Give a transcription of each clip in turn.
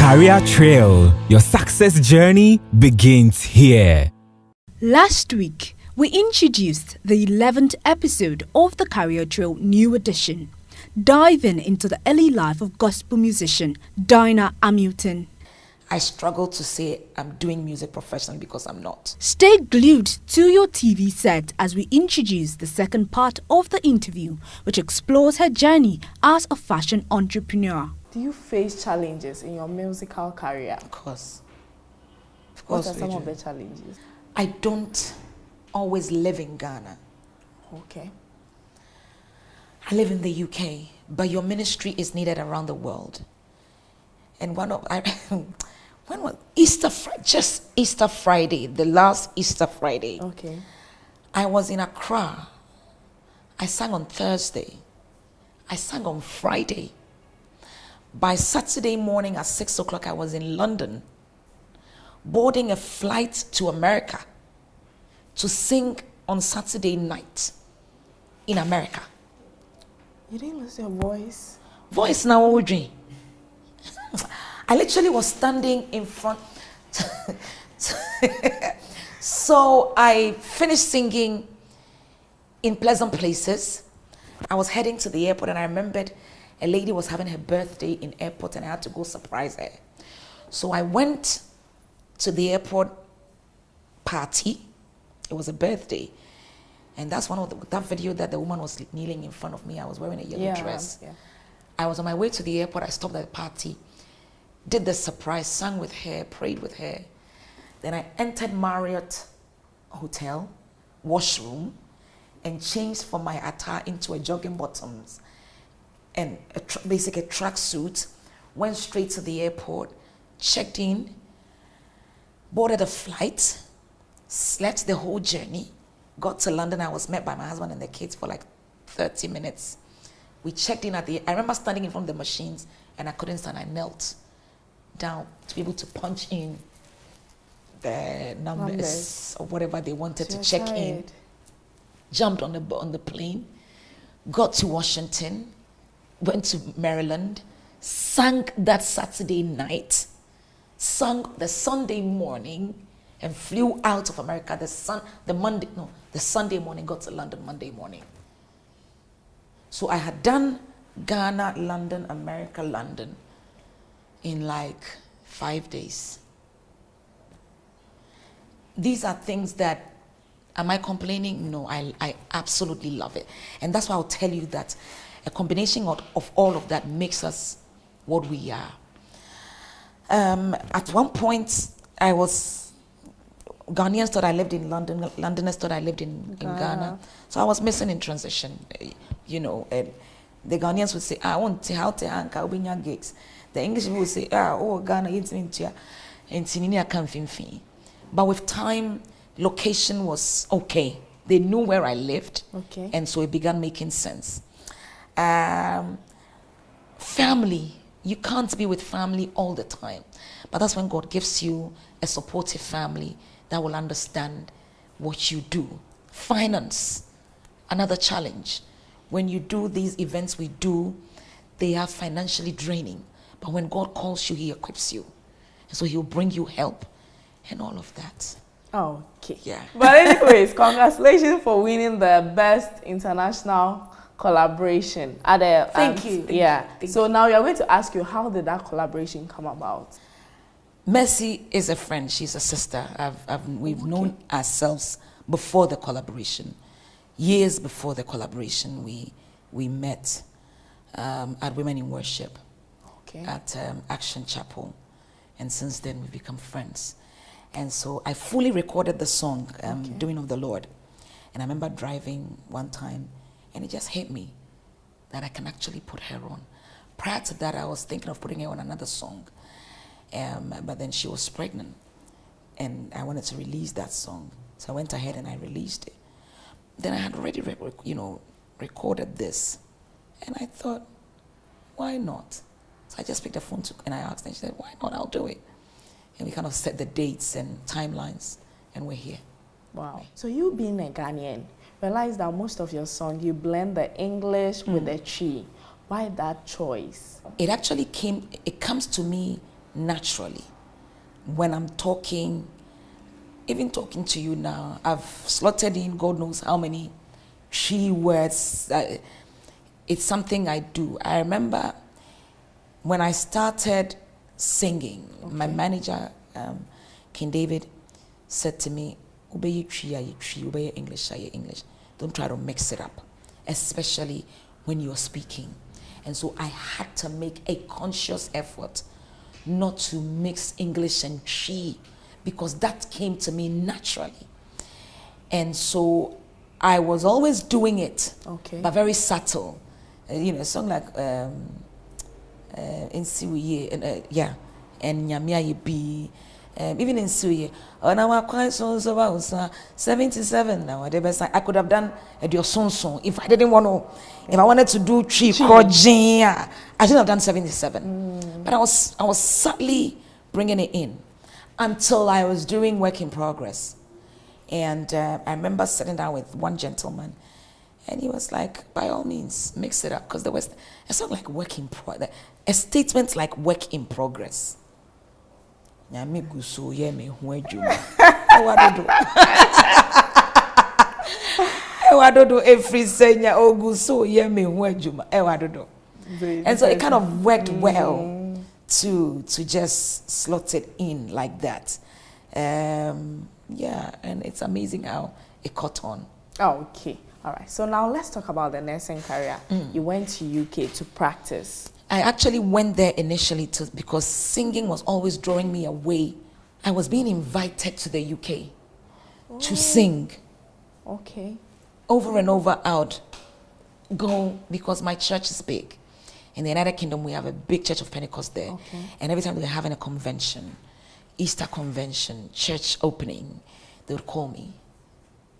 Career Trail, your success journey begins here. Last week, we introduced the 11th episode of the Career Trail New Edition, diving into the early life of gospel musician Dinah Hamilton. I struggle to say I'm doing music professionally because I'm not. Stay glued to your TV set as we introduce the second part of the interview, which explores her journey as a fashion entrepreneur. Do you face challenges in your musical career? Of course. What are some of the challenges? I don't always live in Ghana. Okay. I live in the UK, but your ministry is needed around the world. And when was just Easter Friday, the last Easter Friday. Okay. I was in Accra. I sang on Thursday. I sang on Friday. By Saturday morning at 6 o'clock, I was in London, boarding a flight to America to sing on Saturday night in America. You didn't lose your voice? Voice now, Audrey. I literally was standing in front. So I finished singing in pleasant places. I was heading to the airport and I remembered a lady was having her birthday in airport and I had to go surprise her. So I went to the airport party. It was a birthday. And that's one of that video that the woman was kneeling in front of me. I was wearing a yellow dress. Yeah. I was on my way to the airport. I stopped at the party, did the surprise, sang with her, prayed with her. Then I entered Marriott Hotel, washroom, and changed from my attire into a jogging bottoms and basically a tracksuit, went straight to the airport, checked in, boarded a flight, slept the whole journey, got to London. I was met by my husband and the kids for like 30 minutes. We checked in I remember standing in front of the machines and I couldn't stand. I knelt down to be able to punch in the numbers or whatever they wanted to check in. Jumped on the plane, got to Washington, went to Maryland, sang that Saturday night, sang the Sunday morning, and flew out of America the Sunday morning, got to London Monday morning. So I had done Ghana, London, America, London in like 5 days. These are things that, am I complaining? No, I absolutely love it. And that's why I'll tell you that a combination of all of that makes us what we are. At one point, Ghanaians thought I lived in London, Londoners thought I lived in Ghana. So I was missing in transition, you know. And the Ghanaians would say, I want to how to hang out in gigs. The English people would say, Ghana, but with time, location was okay. They knew where I lived, and so it began making sense. Family, you can't be with family all the time, but that's when God gives you a supportive family that will understand what you do. Finance, another challenge. When you do these events we do, they are financially draining, but when God calls you, he equips you, and so he'll bring you help and all of that. Okay. Yeah. But anyways, congratulations for winning the best international collaboration at the Thank you. Thank you. Now we are going to ask you, how did that collaboration come about? Mercy is a friend. She's a sister. We've known ourselves before the collaboration. Years before the collaboration, we met at Women in Worship at Action Chapel, and since then we've become friends. And so I fully recorded the song, Doing of the Lord. And I remember driving one time, and it just hit me that I can actually put her on. Prior to that, I was thinking of putting her on another song. But then she was pregnant, and I wanted to release that song. So I went ahead and I released it. Then I had already recorded this, and I thought, why not? So I just picked the phone and I asked her, and she said, why not? I'll do it. And we kind of set the dates and timelines, and we're here. Wow. So you being a Ghanaian, realize that most of your songs, you blend the English with the Chi. Why that choice? It actually comes to me naturally. When I'm talking, even talking to you now, I've slotted in God knows how many Twi words. It's something I do. I remember when I started singing, my manager, King David, said to me, obey Twi, obey English, English. Don't try to mix it up, especially when you're speaking. And so I had to make a conscious effort not to mix English and Twi, because that came to me naturally. And so I was always doing it, but very subtle. A song like in Siwiye, and Nyamia Yebi, even in Siwiye, and I was quite so 77 now. I could have done a song if I didn't want to. If I wanted to do Twi, I should have done 77. But I was subtly bringing it in until I was doing Work in Progress. And I remember sitting down with one gentleman, and he was like, by all means, mix it up, because there was a song like Work in Progress, a statement like Work in Progress. And so it kind of worked well to just slot it in like that. Yeah, and it's amazing how it caught on. Oh, okay. All right. So now let's talk about the nursing career. You went to UK to practice. I actually went there initially because singing was always drawing me away. I was being invited to the UK to sing. Okay. Over and over, I would go because my church is big. In the United Kingdom, we have a big church of Pentecost there. Okay. And every time they were having a convention, Easter convention, church opening, they would call me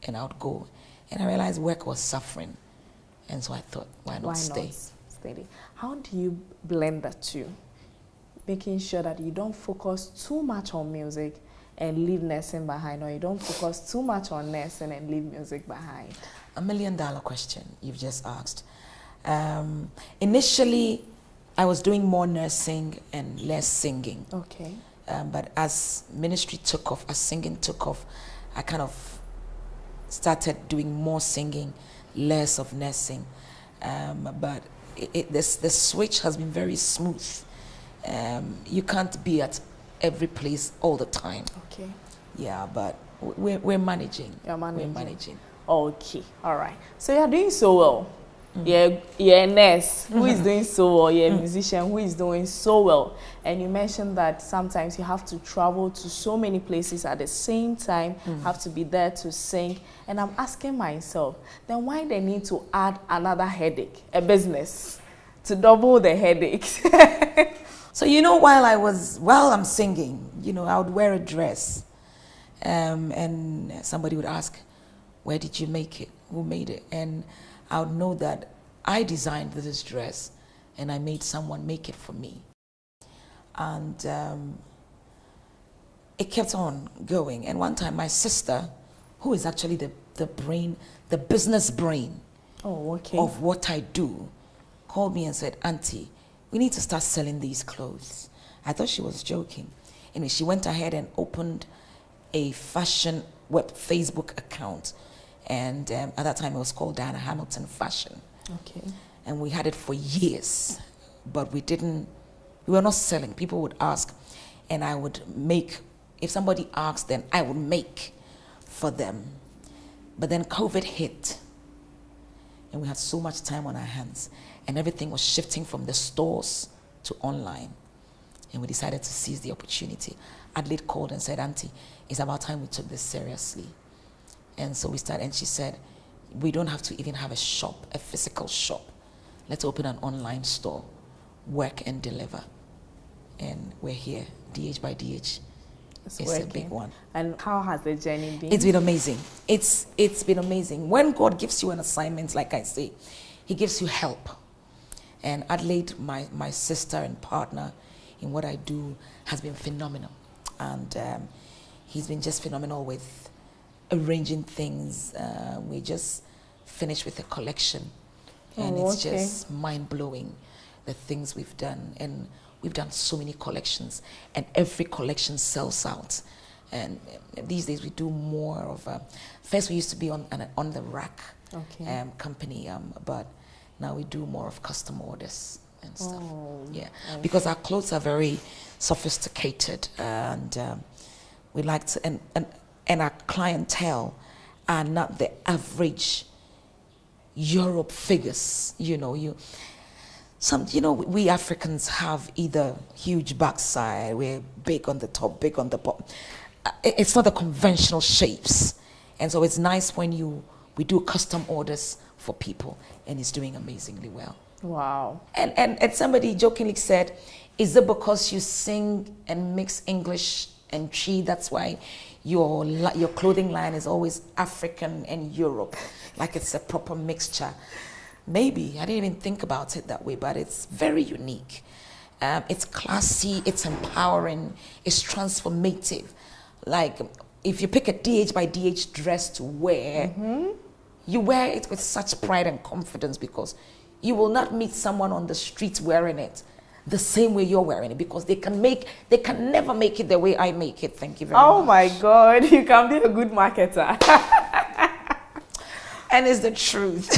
and I would go. And I realized work was suffering. And so I thought, why not stay? Steady. How do you blend the two? Making sure that you don't focus too much on music and leave nursing behind, or you don't focus too much on nursing and leave music behind? $1 million question you've just asked. Initially, I was doing more nursing and less singing. Okay. But as ministry took off, as singing took off, I kind of started doing more singing, less of nursing. But the switch has been very smooth. You can't be at every place all the time. Okay. Yeah, but we're managing. You're managing. We're managing. Okay. All right. So you're doing so well. You're a nurse who is doing so well. You're a musician who is doing so well. And you mentioned that sometimes you have to travel to so many places at the same time, have to be there to sing. And I'm asking myself, then why they need to add another headache, a business, to double the headaches? So, while I'm singing, I would wear a dress. And somebody would ask, where did you make it? Who made it? And I would know that I designed this dress and I made someone make it for me. And it kept on going. And one time my sister, who is actually the business brain of what I do, called me and said, Auntie, we need to start selling these clothes. I thought she was joking. Anyway, she went ahead and opened a fashion Facebook account. And at that time, it was called Diana Hamilton Fashion. Okay. And we had it for years, but we were not selling. People would ask, and I would make, if somebody asked, then I would make for them. But then COVID hit, and we had so much time on our hands, and everything was shifting from the stores to online. And we decided to seize the opportunity. Adelaide called and said, Auntie, it's about time we took this seriously. And so we started, and she said, we don't have to even have a shop, a physical shop. Let's open an online store, work and deliver. And we're here, DH by DH. It's a big one. And how has the journey been? It's been amazing. It's been amazing. When God gives you an assignment, like I say, He gives you help. And Adelaide, my sister and partner in what I do, has been phenomenal. And he's been just phenomenal with arranging things. We just finished with a collection, and it's just mind-blowing, the things we've done. And we've done so many collections, and every collection sells out. And these days we do more of first we used to be on the rack company, but now we do more of custom orders and stuff. Yeah, because our clothes are very sophisticated, and we like to, and our clientele are not the average Europe figures. You know, we Africans have either huge backside, we're big on the top, big on the bottom. It's not the conventional shapes, and so it's nice when we do custom orders for people, and it's doing amazingly well. Wow. And somebody jokingly said, is it because you sing and mix English and Chi, that's why your clothing line is always African and Europe, like it's a proper mixture? Maybe. I didn't even think about it that way, but it's very unique. It's classy, it's empowering, it's transformative. Like, if you pick a DH by DH dress to wear, you wear it with such pride and confidence, because you will not meet someone on the street wearing it the same way you're wearing it, because they can never make it the way I make it. Thank you very much. Oh my God, you can be a good marketer. And it's the truth.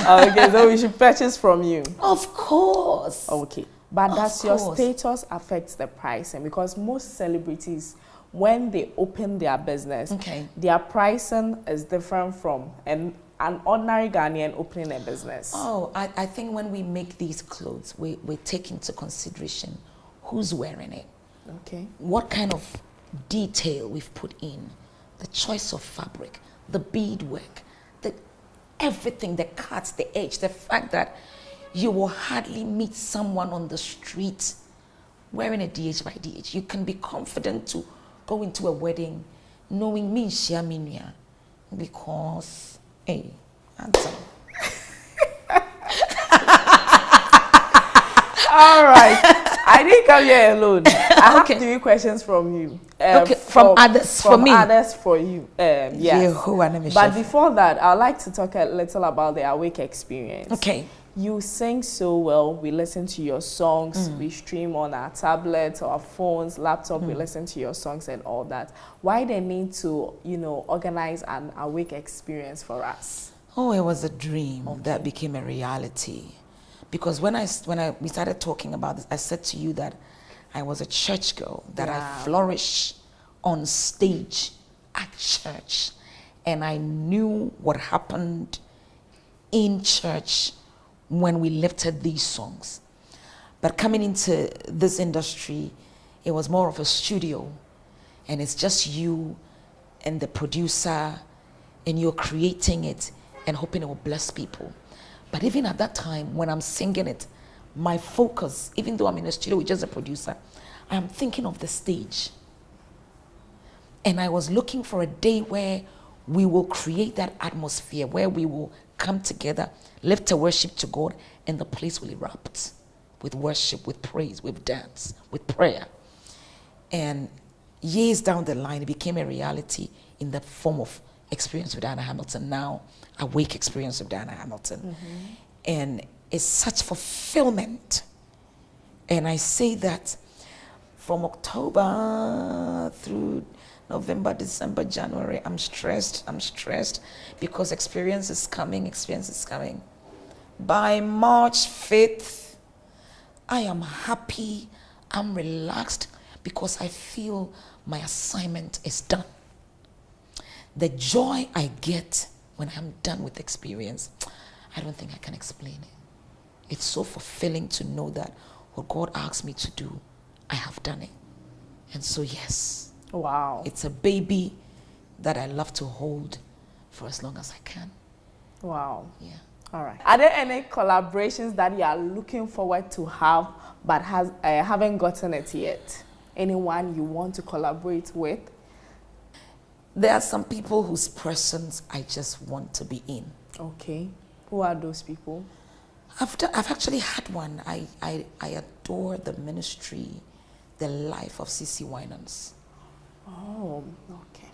Okay, so we should purchase from you. Of course. Okay. But does your status affect the pricing? Because most celebrities, when they open their business, their pricing is different from an ordinary Ghanaian opening a business. Oh, I think when we make these clothes, we take into consideration who's wearing it. Okay. What kind of detail we've put in, the choice of fabric, the beadwork, everything, the cuts, the edge, the fact that you will hardly meet someone on the street wearing a DH by DH. You can be confident to go into a wedding knowing me, Shiaminia, because, hey, handsome. All right. I didn't come here alone. I have 3 questions from you. From others, for me. Others for you. Yes. But before that, I'd like to talk a little about the Awake experience. Okay. You sing so well. We listen to your songs. We stream on our tablets, our phones, laptop. We listen to your songs and all that. Why the need to, organize an Awake experience for us? Oh, it was a dream that became a reality. Because when we started talking about this, I said to you that I was a church girl, that I flourish on stage at church, and I knew what happened in church when we lifted these songs. But coming into this industry, it was more of a studio, and it's just you and the producer, and you're creating it and hoping it will bless people. But even at that time, when I'm singing it, my focus, even though I'm in a studio with just a producer, I am thinking of the stage. And I was looking for a day where we will create that atmosphere, where we will come together, lift a worship to God, and the place will erupt with worship, with praise, with dance, with prayer. And years down the line, it became a reality in the form of Experience with Diana Hamilton, now Awake Experience with Diana Hamilton. And it's such fulfillment. And I say that from October through November, December, January, I'm stressed because experience is coming. By March 5th, I am happy, I'm relaxed, because I feel my assignment is done. The joy I get when I'm done with experience, I don't think I can explain it. It's so fulfilling to know that what God asked me to do, I have done it. And so, yes. Wow. It's a baby that I love to hold for as long as I can. Wow. Yeah. All right. Are there any collaborations that you are looking forward to have but haven't gotten it yet? Anyone you want to collaborate with? There are some people whose presence I just want to be in. Okay. Who are those people? I've actually had one. I adore the ministry, the life of CeCe Winans. Oh, okay.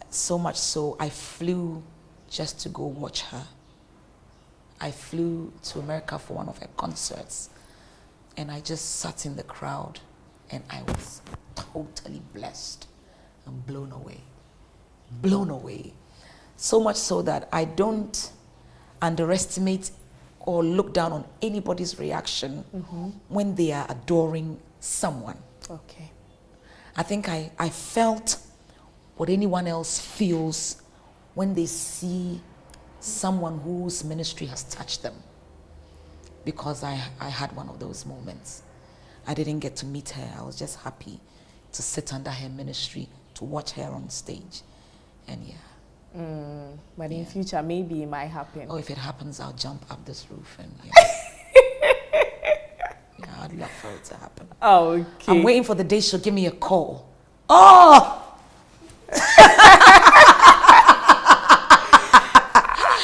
So much so, I flew just to go watch her. I flew to America for one of her concerts, and I just sat in the crowd, and I was totally blessed and blown away. Blown away. So much so that I don't underestimate or look down on anybody's reaction when they are adoring someone. Okay. I think I felt what anyone else feels when they see someone whose ministry has touched them, because I had one of those moments. I didn't get to meet her. I was just happy to sit under her ministry, to watch her on stage, and But in future, maybe it might happen. Oh, if it happens, I'll jump up this roof and yeah, I'd love for it to happen. Okay. I'm waiting for the day she'll give me a call. Oh!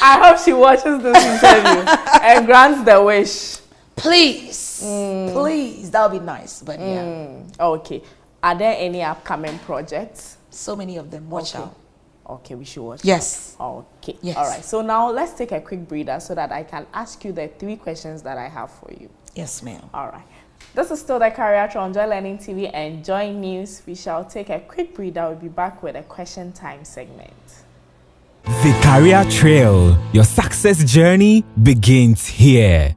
I hope she watches this interview and grants the wish. Please, please, that would be nice. But yeah. Okay. Are there any upcoming projects? So many of them. Watch out. Okay, we should watch. Yes. Okay. Yes. All right. So now let's take a quick breather so that I can ask you the 3 questions that I have for you. Yes, ma'am. All right. This is still the Career Trail on Joy Learning TV and Joy News. We shall take a quick breather. We'll be back with a question time segment. The Career Trail. Your success journey begins here.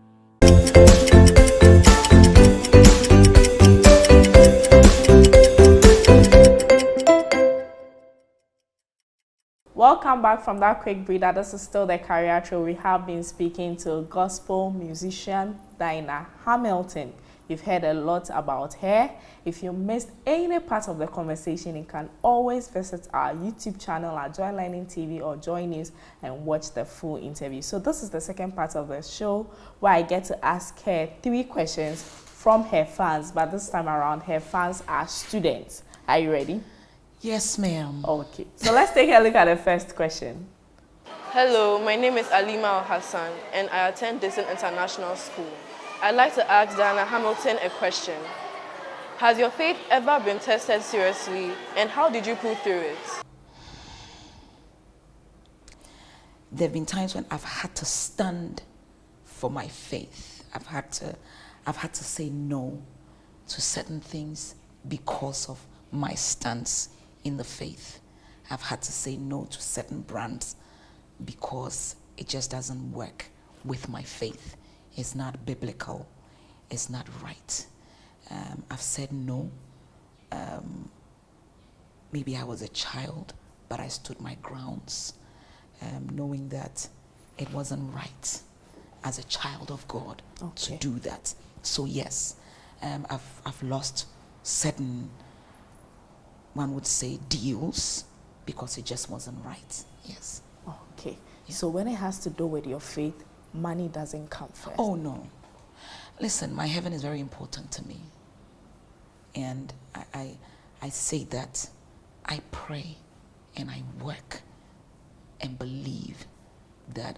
Welcome back from that quick breather. This is still the Career Trail. We have been speaking to gospel musician Dinah Hamilton. You've heard a lot about her. If you missed any part of the conversation, you can always visit our YouTube channel at Joy Learning TV or Joy News and watch the full interview. So this is the second part of the show where I get to ask her 3 questions from her fans, but this time around her fans are students. Are you ready? Yes, ma'am. Okay, so let's take a look at the first question. Hello, my name is Alima Al-Hassan and I attend Dixon International School. I'd like to ask Dinah Hamilton a question. Has your faith ever been tested seriously and how did you pull through it? There have been times when I've had to stand for my faith. I've had to say no to certain things because of my stance in the faith. I've had to say no to certain brands because it just doesn't work with my faith. It's not biblical. It's not right. I've said no. Maybe I was a child, but I stood my grounds, knowing that it wasn't right as a child of God to do that. So yes, I've lost certain, one would say, deals because it just wasn't right. Yes. Okay. Yeah. So when it has to do with your faith, money doesn't come first. Oh no. Listen, my heaven is very important to me. And I say that I pray and I work and believe that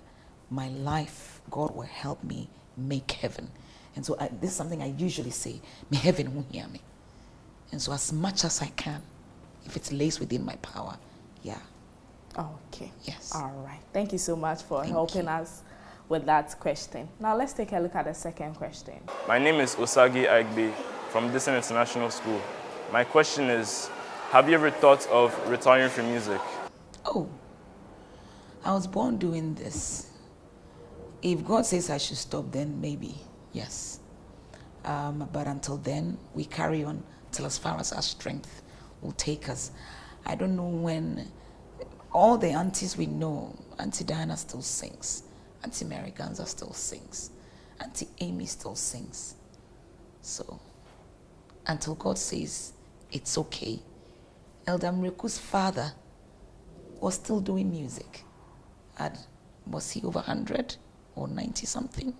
my life, God will help me make heaven. And so this is something I usually say, may heaven won't hear me. And so as much as I can, if it lays within my power, yeah. Okay. Yes. All right. Thank you so much for helping us with that question. Now let's take a look at the second question. My name is Osagi Agbe from Dixon International School. My question is, have you ever thought of retiring from music? Oh, I was born doing this. If God says I should stop, then maybe, yes. But until then, we carry on till as far as our strength will take us. I don't know when. All the aunties we know, Auntie Diana still sings. Auntie Mary Ganza still sings. Auntie Amy still sings. So, until God says it's okay. Elder Mreku's father was still doing music. Was he over 100 or 90 something?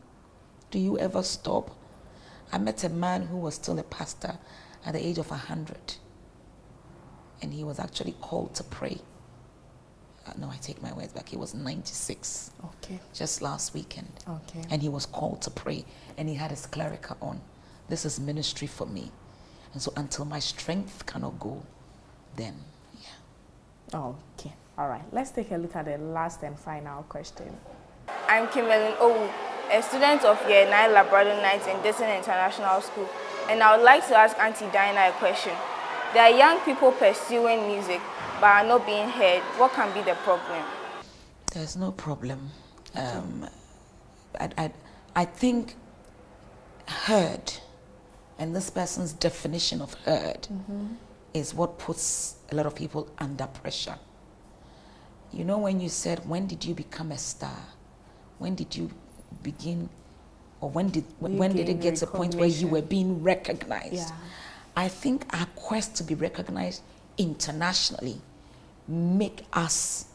Do you ever stop? I met a man who was still a pastor at the age of 100. And he was actually called to pray. No, I take my words back. He was 96. Okay. Just last weekend. Okay. And he was called to pray. And he had his clerica on. This is ministry for me. And so until my strength cannot go, then, yeah. Okay. All right. Let's take a look at the last and final question. I'm Kimberlyn Owu, a student of Year 9 Labrador Nights in Dixon International School, and I would like to ask Auntie Dinah a question. There are young people pursuing music but are not being heard. What can be the problem? There's no problem. I think heard, and this person's definition of heard, is what puts a lot of people under pressure. You know, when you said, when did you become a star? When did you begin, or when did it get to a point where you were being recognized? Yeah. I think our quest to be recognized internationally make us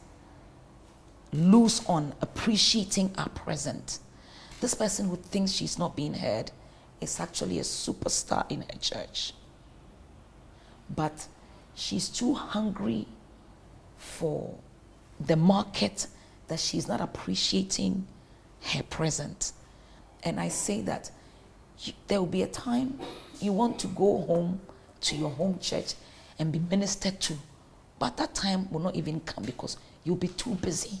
lose on appreciating our present. This person who thinks she's not being heard is actually a superstar in her church. But she's too hungry for the market that she's not appreciating her present. And I say that there will be a time you want to go home to your home church and be ministered to, but that time will not even come because you'll be too busy.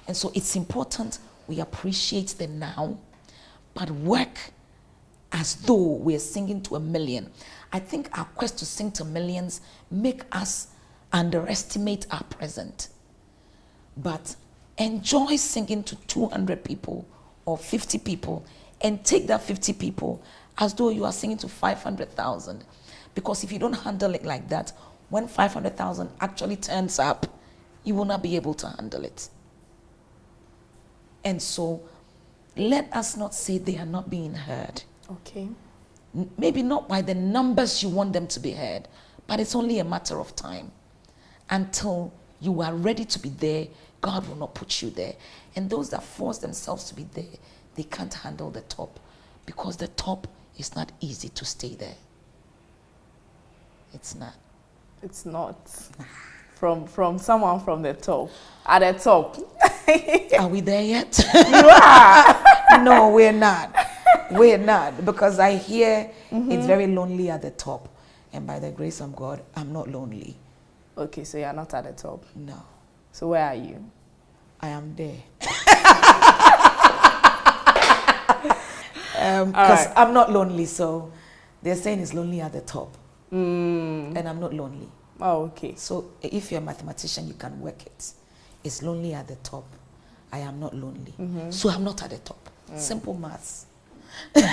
And so it's important we appreciate the now, but work as though we're singing to a million. I think our quest to sing to millions make us underestimate our present. But enjoy singing to 200 people or 50 people and take that 50 people as though you are singing to 500,000. Because if you don't handle it like that, when 500,000 actually turns up, you will not be able to handle it. And so let us not say they are not being heard. Okay. Maybe not by the numbers you want them to be heard, but it's only a matter of time. Until you are ready to be there, God will not put you there. And those that force themselves to be there, they can't handle the top, because the top is not easy to stay there. It's not. It's not. From someone from the top. At the top. Are we there yet? You are. No, we're not. We're not. Because I hear it's very lonely at the top. And by the grace of God, I'm not lonely. Okay, so you're not at the top. No. So where are you? I am there. Because I'm not lonely, so they're saying it's lonely at the top. And I'm not lonely. Oh, okay. So if you're a mathematician, you can work it. It's lonely at the top. I am not lonely. So I'm not at the top. Simple maths. We'll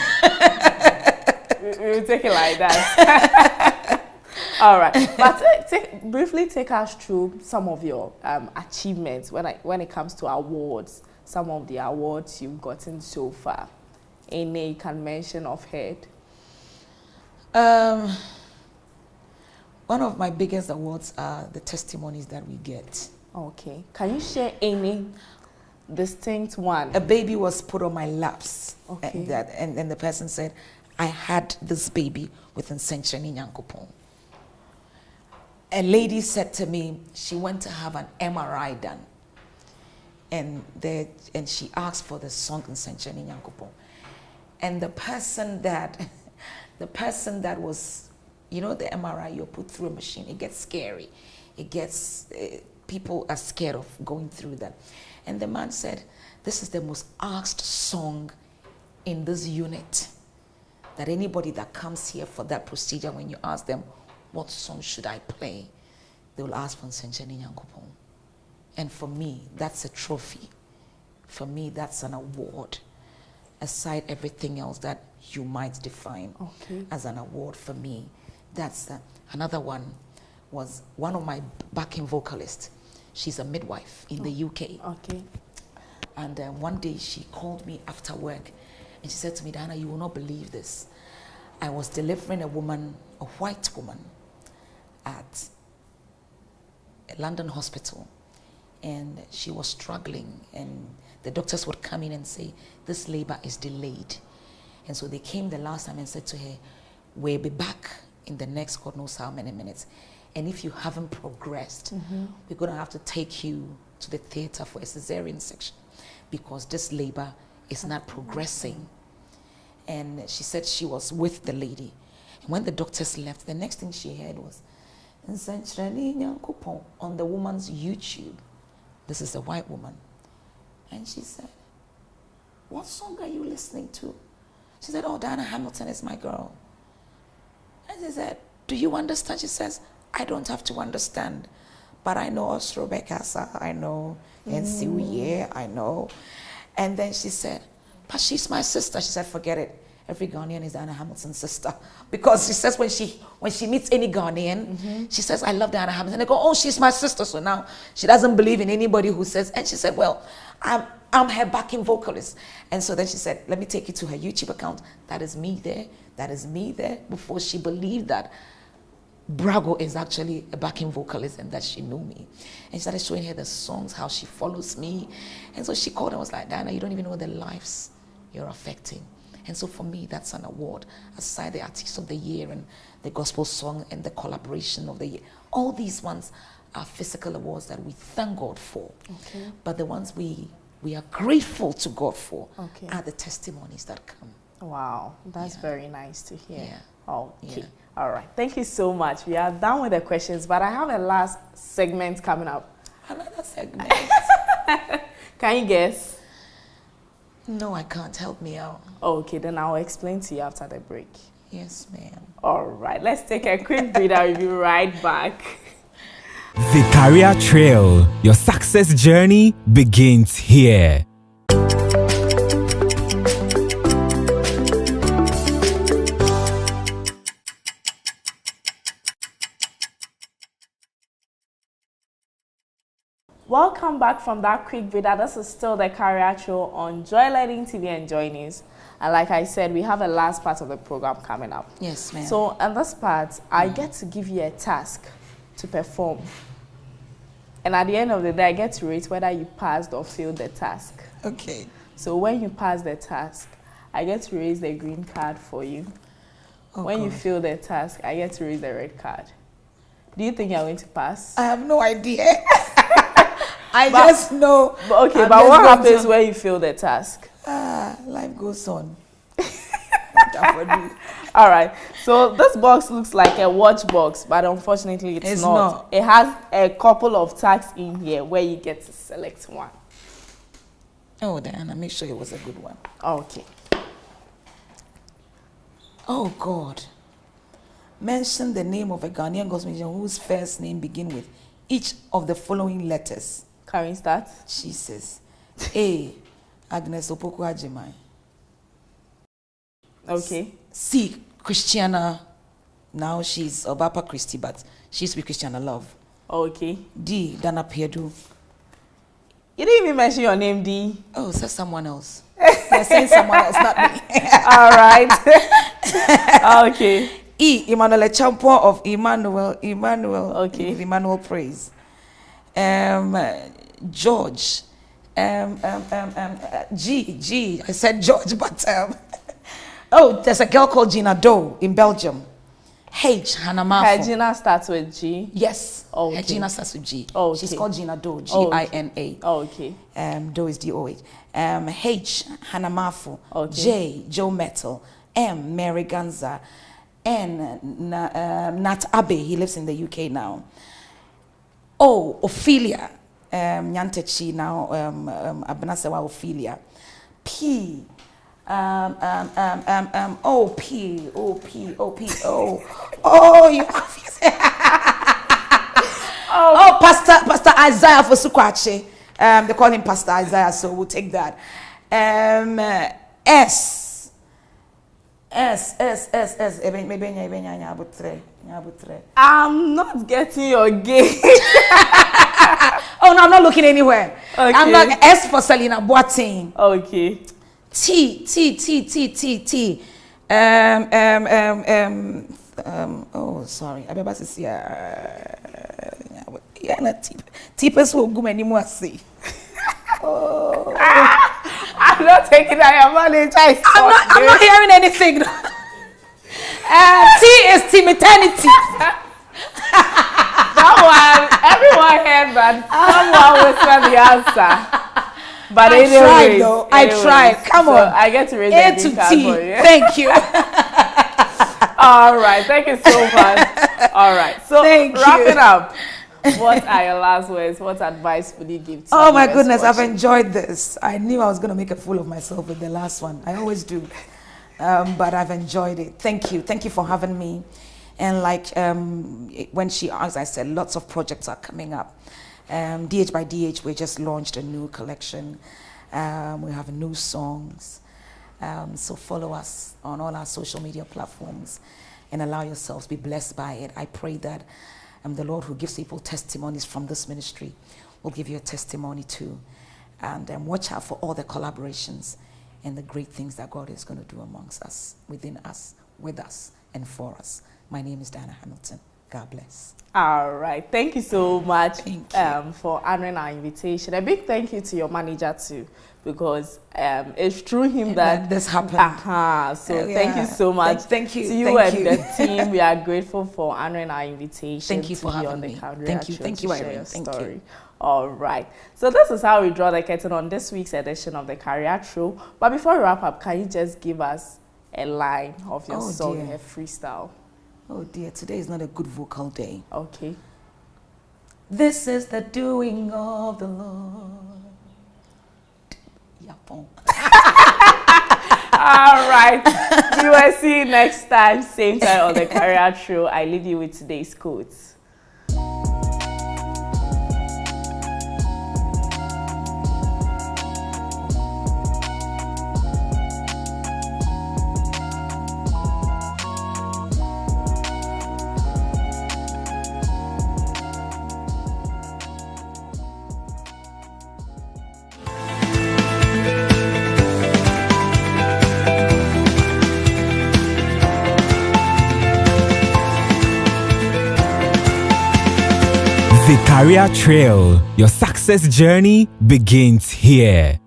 take it like that. All right. But briefly take us through some of your achievements when it comes to awards, some of the awards you've gotten so far. Any you can mention offhand? One of my biggest awards are the testimonies that we get. Okay. Can you share any distinct one? A baby was put on my laps. Okay. And the person said, I had this baby with Nsenchani Nyankopon. A lady said to me, she went to have an MRI done. And she asked for the song Nsenchani Nyankopon. And the person that was, you know, the MRI, you're put through a machine, it gets scary. It gets, people are scared of going through that. And the man said, this is the most asked song in this unit. That anybody that comes here for that procedure, when you ask them, what song should I play? They will ask for Nsenchani Nyankopon. And for me, that's a trophy. For me, that's an award. Aside everything else that you might define as an award, for me, that's another one. Was one of my backing vocalists. She's a midwife in the UK. Okay. And one day she called me after work and she said to me, Diana, you will not believe this. I was delivering a white woman at a London hospital, and she was struggling, and the doctors would come in and say, this labor is delayed. And so they came the last time and said to her, we'll be back in the next God knows how many minutes. And if you haven't progressed, we're going to have to take you to the theater for a cesarean section because this labor is not progressing. And she said she was with the lady. And when the doctors left, the next thing she heard was on the woman's YouTube. This is a white woman. And she said, what song are you listening to? She said, oh, Diana Hamilton is my girl. And she said, do you understand? She says, I don't have to understand, but I know Osrobe Casa, I know Nsiuye, I know. And then she said, but she's my sister. She said, forget it. Every Ghanaian is Diana Hamilton's sister. Because she says when she meets any Ghanaian, she says, I love Diana Hamilton. They go, oh, she's my sister. So now she doesn't believe in anybody who says, and she said, well, I'm her backing vocalist. And so then she said, let me take you to her YouTube account. That is me there. That is me there. Before she believed that Brago is actually a backing vocalist and that she knew me. And she started showing her the songs, how she follows me. And so she called and was like, Diana, you don't even know the lives you're affecting. And so for me, that's an award. Aside the Artist of the Year and the Gospel Song and the Collaboration of the Year. All these ones are physical awards that we thank God for. Okay. But the ones we are grateful to God for are the testimonies that come. Wow, that's very nice to hear. Yeah. Okay. All right. Thank you so much. We are done with the questions, but I have a last segment coming up. Another segment? Can you guess? No, I can't. Help me out. Okay, then I'll explain to you after the break. Yes, ma'am. All right. Let's take a quick breather. We'll be right back. The Career Trail. Your success journey begins here. Welcome back from that quick video. This is still the Career Trail on Joy Learning TV and Joy News. And like I said, we have a last part of the program coming up. Yes, ma'am. So in this part, I get to give you a task to perform. And at the end of the day, I get to rate whether you passed or failed the task. Okay. So when you pass the task, I get to raise the green card for you. Oh, when God. you fail the task, I get to raise the red card. Do you think you're going to pass? I have no idea. I just know. But what happens when you fail the task? Life goes on. All right. So this box looks like a watch box, but unfortunately it's not. It has a couple of tags in here where you get to select one. Oh, Diana, make sure it was a good one. Okay. Oh, God. Mention the name of a Ghanaian gospel musician whose first name begin with each of the following letters. Can we start? Jesus. A. Agnes Opoku Ajimai. Okay. C. Christiana. Now she's Obapa Christie, but she used to be Christiana Love. Okay. D. Dana Piedu. You didn't even mention your name, D. Oh, say someone else. You're saying someone else, not me. All right. Okay. E. Emmanuel Champo of Emmanuel. Okay. Emmanuel Praise. George. G. I said George, but oh, there's a girl called Gina Doe in Belgium. H. Hannah Mafo. Gina starts with G. Yes. Okay. Her Gina starts with G. Okay. She's called Gina Doe. G-I-N-A. Okay. Doe is D-O-H. H. Hannah Mafo. Okay. J. Joe Metal. M. Mary Ganza. N. Nat Abe. He lives in the UK now. O. Ophelia. Nyantechi now. Abnasewa Ophelia. P. O. P. You Oh, Pastor Isaiah for Sukwache. They call him Pastor Isaiah, so we'll take that. S. I'm not getting your game. Oh no, I'm not looking anywhere. Okay. I'm not. S for Selena Boateng. Okay. T. Oh, sorry. I'm about to see. T-Pes will go anymore. See. Oh. I'm not taking that. I'm not hearing anything. T is Team Eternity. Someone, everyone heard that. Someone whispered the answer. But I tried though. I tried. Come on. I get to raise A the to green card T. for you. Thank you. All right. Thank you so much. All right. So Thank you. wrapping up. what are your last words? What advice would you give to Oh my goodness, I've watching? enjoyed this. I knew I was going to make a fool of myself with the last one. I always do. But I've enjoyed it. Thank you. Thank you for having me. And like when she asked, I said lots of projects are coming up. DH by DH, we just launched a new collection. We have new songs. So follow us on all our social media platforms and allow yourselves to be blessed by it. I pray that the Lord who gives people testimonies from this ministry will give you a testimony too. And watch out for all the collaborations and the great things that God is going to do amongst us, within us, with us, and for us. My name is Diana Hamilton. God bless. All right. Thank you so much Thank you. for honoring our invitation. A big thank you to your manager too, because it's through him that this happened. So thank you so much. Thank you. To you Thank and you. the team. We are grateful for honoring our invitation. Thank you to for be having on the me. Career Thank you. Show Thank to you, share Irene. your Thank story. you. All right. So this is how we draw the curtain on this week's edition of the Career Show. But before we wrap up, can you just give us a line of your Oh, song, dear. a freestyle? Oh dear, today is not a good vocal day. Okay. This is the doing of the Lord. Yapon. All right. We will see you next time, same time on the Career Show. I leave you with today's quotes. The Career Trail. Your success journey begins here.